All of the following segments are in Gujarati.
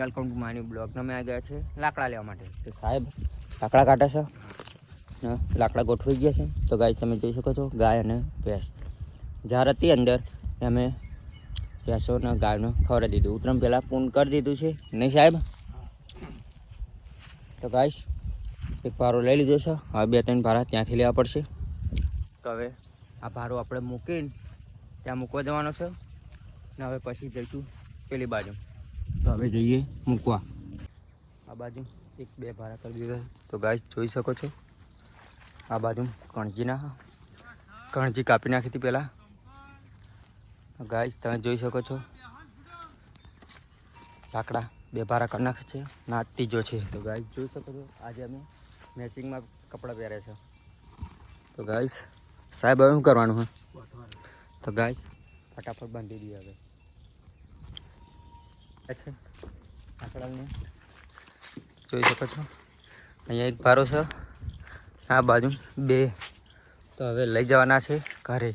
Welcome to my new blog. અમે આ ગયા છે લાકડા લેવા માટે. તો સાહેબ લાકડા કાઢે છે ને લાકડા ગોઠવાઈ ગયા છે. તો ગાય તમે જોઈ શકો છો ગાય અને ભેંસ જાર હતી અંદર અમે ભેંસોને ગાયને ખવડાવી દીધું. ઉતરમ પહેલાં પૂન કરી દીધું છે નહીં સાહેબ? તો ગાઈશ એક ભારો લઈ લીધો છે. હવે 2-3 ભારા ત્યાંથી લેવા પડશે. તો હવે આ ભારો આપણે મૂકીને ત્યાં મૂકવા જવાનો છે ને હવે પછી જઈશું પેલી બાજુ. તો હવે જઈએ મૂકવા. આ બાજુ 1-2 ભારા કરી દીધા. તો ગાઈસ જોઈ શકો છો આ બાજુ કણજી કાપી નાખી હતી પહેલાં. ગાઈસ તમે જોઈ શકો છો લાકડા 2 ભારા કરી નાખે છે ના ત્રીજો છે. તો ગાઈસ જોઈ શકો છો આજે અમે મેચિંગમાં કપડાં પહેર્યા છે. તો ગાઈસ સાહેબ હવે શું કરવાનું હોય? તો ગાઈસ ફટાફટ બાંધી દઈએ હવે. છે લાકડાને જોઈ શકો છો અહીંયા એક ભારો છે, આ બાજુ 2. તો હવે લઈ જવાના છે ઘરે.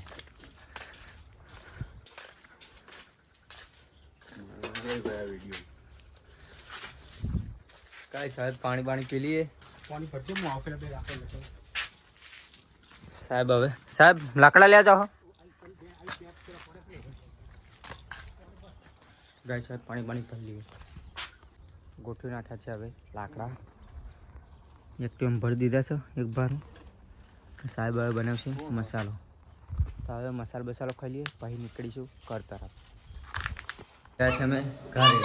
કાંઈ સાહેબ પાણી પી લઈએ. સાહેબ હવે સાહેબ લાકડા લેવા જાઓ. ગાય સાહેબ પાણી ભરી લઈએ. ગોઠવી નાખ્યા છે હવે લાકડા એક ટીમ ભરી દીધા છે એક ભારું. સાહેબ હવે બનાવશે મસાલો. તો હવે મસાલો ખાઈ લઈએ પછી નીકળીશું ઘર તરફ. ગયા છે અમે ઘરે.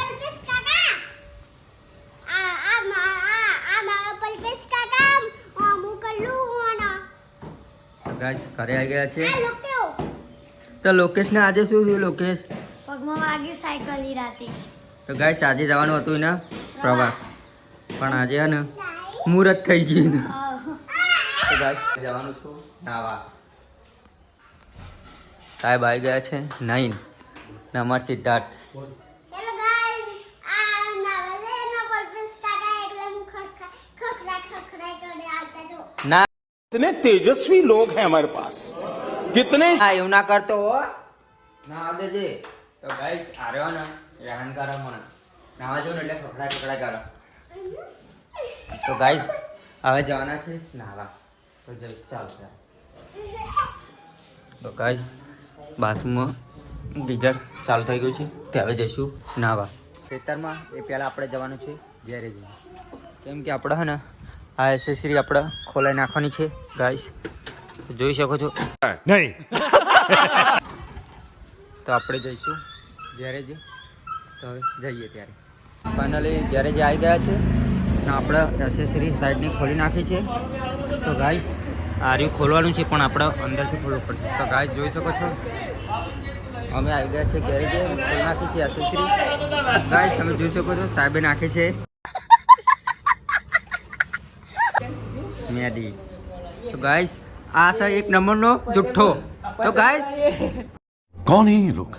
ગાઈસ ઘરે આવી ગયા છે. તો લોકેશ ને આજે શું થયું? લોકેશ પગમાં વાગ્યું સાયકલ ની રાતે. તો ગાઈસ આજે જવાનું હતું એના પ્રવાસ, પણ આજે હે ને મુહૂર્ત થઈ ગયું. તો ગાઈસ જવાનું છું નાવા. સાહેબ આવી ગયા છે નાઈન ને અમાર સિદ્ધાર્થ. હેલો ગાઈસ, આ નાવા છે એનો પલ્પેસ કાકા એટલે હું ખખડા કરે આવતા જો. ના कितने तेजस्वी लोग हैं हमारे पास, कितने એવું ના કરતો હો. ના દેજે. તો ગાઈસ આર્યો ને હેરાન કરે મને. નાવા જો ને એટલે ખખડા કરે. તો ગાઈસ હવે જવાના છે નાવા. તો જઈ ચાલશે. તો ગાઈસ બાથરૂમમાં ગીઝર ચાલુ થઈ ગયું છે તે હવે જઈશું નાવા. ખેતરમાં એ પહેલાં આપણે જવાનું છે ગેરેજ. કેમ કે આપણે હે ને આ એસેસરી આપણે ખોલાઈ નાખવાની છે ગાઈસ. તો જોઈ શકો છો नहीं તો આપણે જઈશું ગેરેજ. તો હવે જઈએ ત્યારે ફાઇનલી ગેરેજ આવી ગયા છે ને આપણે એસેસરી સાઈડની ખોલી નાખી છે. તો ગાઈસ આ રહ્યું ખોલવાનું છે પણ આપણે અંદરથી ખોલવું પડશે. તો ગાઈસ જોઈ શકો છો અમે આવી ગયા છે ગેરેજે. ખોલી નાખી છે એસેસરી. ગાઈસ તમે જોઈ શકો છો સાહેબે નાખી છે મેદી. તો ગાઈસ આ છે 1 નંબરનો જુઠ્ઠો. તો ગાઈસ कौन है ये लोग,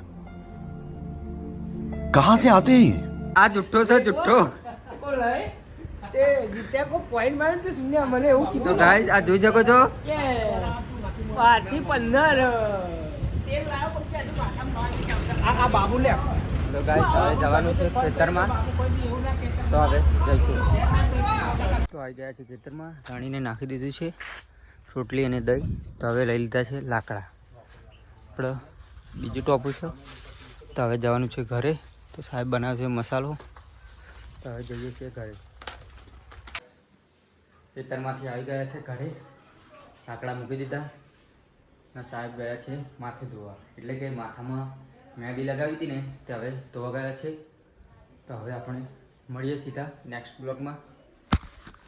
कहां से आते हैं ये? આ જુઠ્ઠો છે જુઠ્ઠો. તો ગાઈસ આ જોઈ શકો છો તો ગાઈસ હવે જવાનું છે ખેતરમાં. તો હવે જઈશું. તો આવી ગયા છે ખેતરમાં. રાણીને નાખી દીધું છે રોટલી અને દહીં. તો હવે લઈ લીધા છે લાકડા. આપણે બીજું ટોપું છે. તો હવે જવાનું છે ઘરે. તો સાહેબ બનાવશે મસાલો. તો હવે જઈએ છીએ ઘરે. ખેતરમાંથી આવી ગયા છે ઘરે. લાકડા મૂકી દીધા ને સાહેબ ગયા છે માથે ધોવા. એટલે કે માથામાં મહેંદી લગાવી હતી ને તે હવે ધોવા ગયા છે. તો હવે આપણે મળીએ સીધા નેક્સ્ટ બ્લોગમાં.